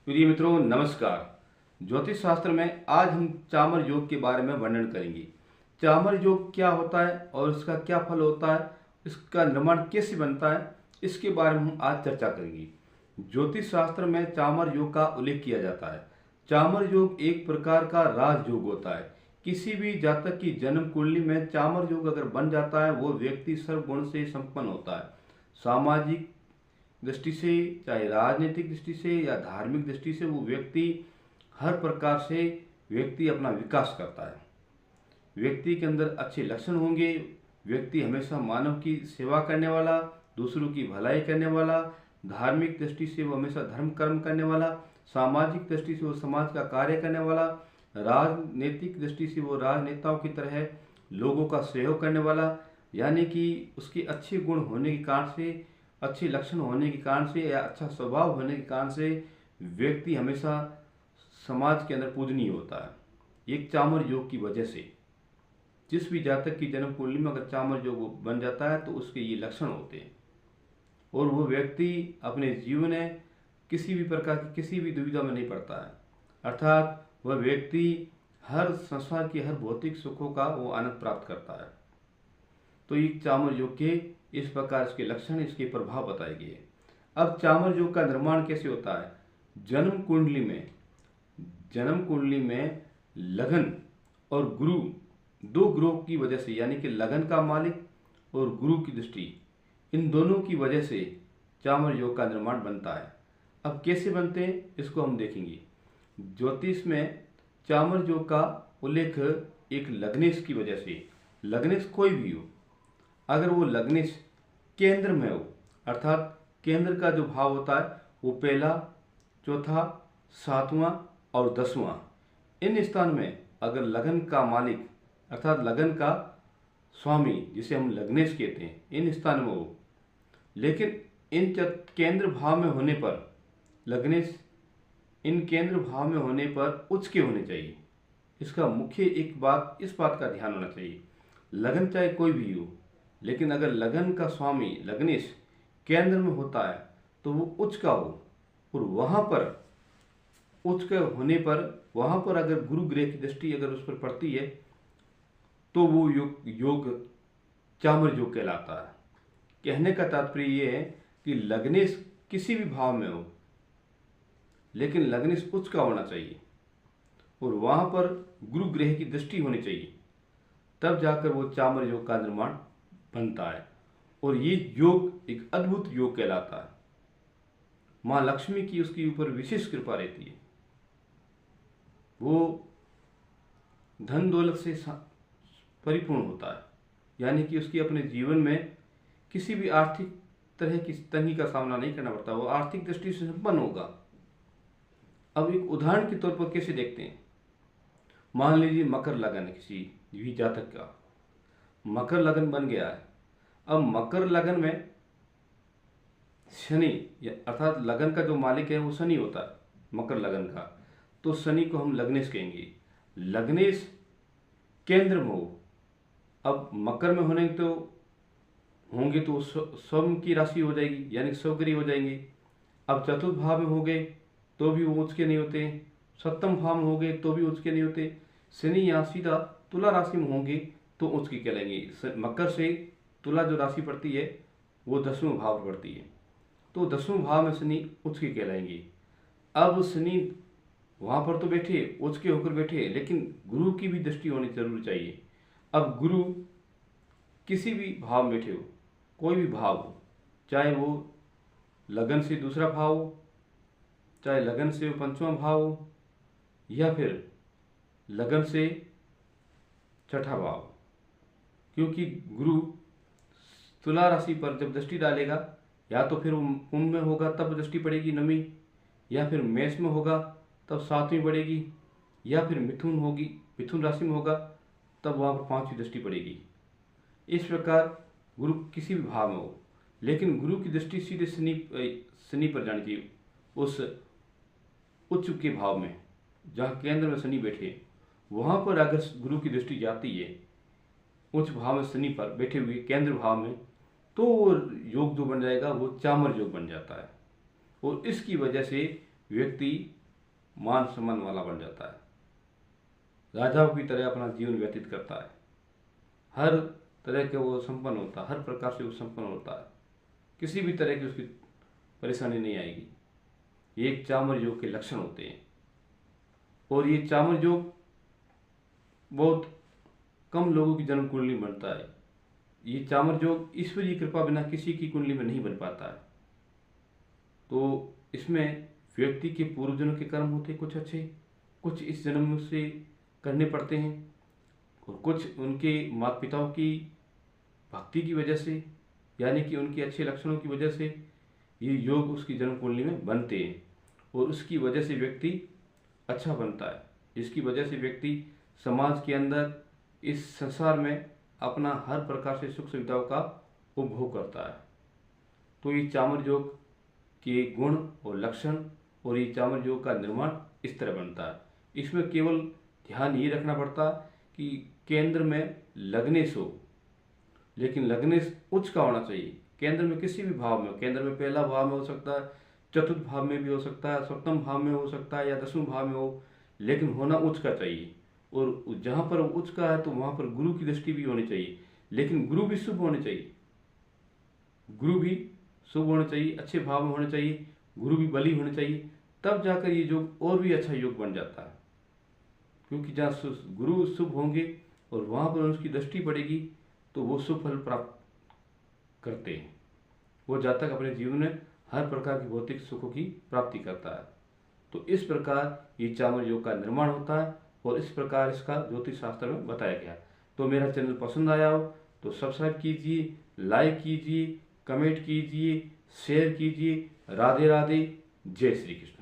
प्रिय मित्रों नमस्कार। ज्योतिष शास्त्र में आज हम चामर योग के बारे में वर्णन करेंगे। चामर योग क्या होता है और इसका क्या फल होता है, इसका निर्माण कैसे बनता है, इसके बारे में हम आज चर्चा करेंगे। ज्योतिष शास्त्र में चामर योग का उल्लेख किया जाता है। चामर योग एक प्रकार का राजयोग होता है। किसी भी जातक की जन्म कुंडली में चामर योग अगर बन जाता है वो व्यक्ति सर्वगुण से संपन्न होता है। सामाजिक दृष्टि से, चाहे राजनीतिक दृष्टि से या धार्मिक दृष्टि से, वो व्यक्ति हर प्रकार से व्यक्ति अपना विकास करता है। व्यक्ति के अंदर अच्छे लक्षण होंगे। व्यक्ति हमेशा मानव की सेवा करने वाला, दूसरों की भलाई करने वाला, धार्मिक दृष्टि से वो हमेशा धर्म कर्म करने वाला, सामाजिक दृष्टि से वो समाज का कार्य करने वाला, राजनीतिक दृष्टि से वो राजनेताओं की तरह लोगों का सहयोग करने वाला। यानी कि उसके अच्छे गुण होने के कारण से, अच्छे लक्षण होने के कारण से या अच्छा स्वभाव होने के कारण से व्यक्ति हमेशा समाज के अंदर पूजनीय होता है। एक चामर योग की वजह से जिस भी जातक की जन्म कुंडली में अगर चामर योग बन जाता है तो उसके ये लक्षण होते हैं और वो व्यक्ति अपने जीवन में किसी भी प्रकार की किसी भी दुविधा में नहीं पड़ता है। अर्थात वह व्यक्ति हर संसार के हर भौतिक सुखों का वो आनंद प्राप्त करता है। तो एक चामर योग के इस प्रकार इसके लक्षण, इसके प्रभाव बताए गए। अब चामर योग का निर्माण कैसे होता है? जन्म कुंडली में लगन और गुरु, दो ग्रहों की वजह से, यानी कि लगन का मालिक और गुरु की दृष्टि, इन दोनों की वजह से चामर योग का निर्माण बनता है। अब कैसे बनते हैं इसको हम देखेंगे। ज्योतिष में चामर योग का उल्लेख एक लग्नेश की वजह से, लग्नेश कोई भी हो, अगर वो लग्नेश केंद्र में हो, अर्थात केंद्र का जो भाव होता है वो पहला, चौथा, सातवां और 10वां, इन स्थान में अगर लगन का मालिक अर्थात लगन का स्वामी, जिसे हम लग्नेश कहते हैं, इन स्थान में हो, लेकिन इन केंद्र भाव में होने पर लग्नेश इन केंद्र भाव में होने पर उच्च के होने चाहिए। इसका मुख्य एक बात, इस बात का ध्यान होना चाहिए, लगन चाहे कोई भी हो, लेकिन अगर लगन का स्वामी लग्नेश केंद्र में होता है तो वो उच्च का हो, और वहाँ पर उच्च के होने पर वहाँ पर अगर गुरु ग्रह की दृष्टि अगर उस पर पड़ती है तो वो योग चामर योग कहलाता है। कहने का तात्पर्य ये है कि लग्नेश किसी भी भाव में हो, लेकिन लग्नेश उच्च का होना चाहिए और वहाँ पर गुरु ग्रह की दृष्टि होनी चाहिए, तब जाकर वो चामर योग का निर्माण बनता है। और ये योग एक अद्भुत योग कहलाता है। माँ लक्ष्मी की उसके ऊपर विशेष कृपा रहती है। वो धन दौलत से परिपूर्ण होता है, यानी कि उसकी अपने जीवन में किसी भी आर्थिक तरह की तंगी का सामना नहीं करना पड़ता, वो आर्थिक दृष्टि से संपन्न होगा। अब एक उदाहरण के तौर पर कैसे देखते हैं, मान लीजिए मकर लगन है, किसी भी जातक का मकर लगन बन गया है। अब मकर लगन में शनि, अर्थात लगन का जो मालिक है वो शनि होता है मकर लगन का, तो शनि को हम लग्नेश कहेंगे। लग्नेश केंद्र में हो, अब मकर में होंगे तो स्वम की राशि हो जाएगी, यानी स्वग्रही हो जाएंगे। अब चतुर्थ भाव में हो गए तो भी वो उच्च के नहीं होते, सप्तम भाव में हो गए तो भी उच्च के नहीं होते। शनि यहाँ सीधा तुला राशि में होंगे तो उच्च के कहलाएंगे। मकर से तुला जो राशि पड़ती है वो 10वें भाव पर पड़ती है, तो 10वें भाव में शनि उच्च के कहलाएंगे। अब शनि वहाँ पर तो बैठे, उच्च के होकर बैठे, लेकिन गुरु की भी दृष्टि होनी जरूर चाहिए। अब गुरु किसी भी भाव में बैठे हो, कोई भी भाव हो, चाहे वो लगन से दूसरा भाव हो, चाहे लगन से 5वां भाव हो, या फिर लगन से 6ठा भाव, क्योंकि गुरु तुला राशि पर जब दृष्टि डालेगा, या तो फिर वो कुंभ में होगा तब दृष्टि पड़ेगी 9वीं, या फिर मेष में होगा तब 7वीं पड़ेगी, या फिर मिथुन राशि में होगा तब वहाँ पर 5वीं दृष्टि पड़ेगी। इस प्रकार गुरु किसी भी भाव में हो, लेकिन गुरु की दृष्टि सीधे शनि पर जानी चाहिए। उस उच्च के भाव में जहाँ केंद्र में शनि बैठे, वहाँ पर अगर गुरु की दृष्टि जाती है उच्च भाव में शनि पर बैठे हुए केंद्र भाव में, तो वो योग जो बन जाएगा वो चामर योग बन जाता है। और इसकी वजह से व्यक्ति मान सम्मान वाला बन जाता है, राजाओं की तरह अपना जीवन व्यतीत करता है, हर तरह के वो संपन्न होता है, हर प्रकार से वो संपन्न होता है, किसी भी तरह की उसकी परेशानी नहीं आएगी। ये एक चामर योग के लक्षण होते हैं। और ये चामर योग बहुत कम लोगों की जन्म कुंडली में बनता है। ये चामर योग ईश्वरीय कृपा बिना किसी की कुंडली में नहीं बन पाता है। तो इसमें व्यक्ति के पूर्वजन्म के कर्म होते हैं कुछ अच्छे, कुछ इस जन्म से करने पड़ते हैं, और कुछ उनके माता पिताओं की भक्ति की वजह से, यानी कि उनके अच्छे लक्षणों की वजह से ये योग उसकी जन्म कुंडली में बनते हैं, और उसकी वजह से व्यक्ति अच्छा बनता है, जिसकी वजह से व्यक्ति समाज के अंदर, इस संसार में अपना हर प्रकार से सुख सुविधाओं का उपभोग करता है। तो ये चामर योग के गुण और लक्षण और ये चामर योग का निर्माण इस तरह बनता है। इसमें केवल ध्यान ये रखना पड़ता कि केंद्र में लग्नेश हो, लेकिन लग्नेश उच्च का होना चाहिए। केंद्र में किसी भी भाव में, केंद्र में पहला भाव में हो सकता है, चतुर्थ भाव में भी हो सकता है, सप्तम भाव में हो सकता है, या 10वें भाव में हो, लेकिन होना उच्च का चाहिए। और जहाँ पर उच्च का है तो वहाँ पर गुरु की दृष्टि भी होनी चाहिए, लेकिन गुरु भी शुभ होने चाहिए, गुरु भी शुभ होने चाहिए, अच्छे भाव में होने चाहिए, गुरु भी बली होने चाहिए, तब जाकर ये योग और भी अच्छा योग बन जाता है। क्योंकि जहाँ गुरु शुभ होंगे और वहाँ पर उसकी दृष्टि पड़ेगी तो वो शुभ फल प्राप्त करते हैं। वो जातक अपने जीवन में हर प्रकार की भौतिक सुखों की प्राप्ति करता है। तो इस प्रकार ये चामर योग का निर्माण होता है, और इस प्रकार इसका ज्योतिष शास्त्र में बताया गया। तो मेरा चैनल पसंद आया हो तो सब्सक्राइब कीजिए, लाइक कीजिए, कमेंट कीजिए, शेयर कीजिए। राधे राधे, जय श्री कृष्ण।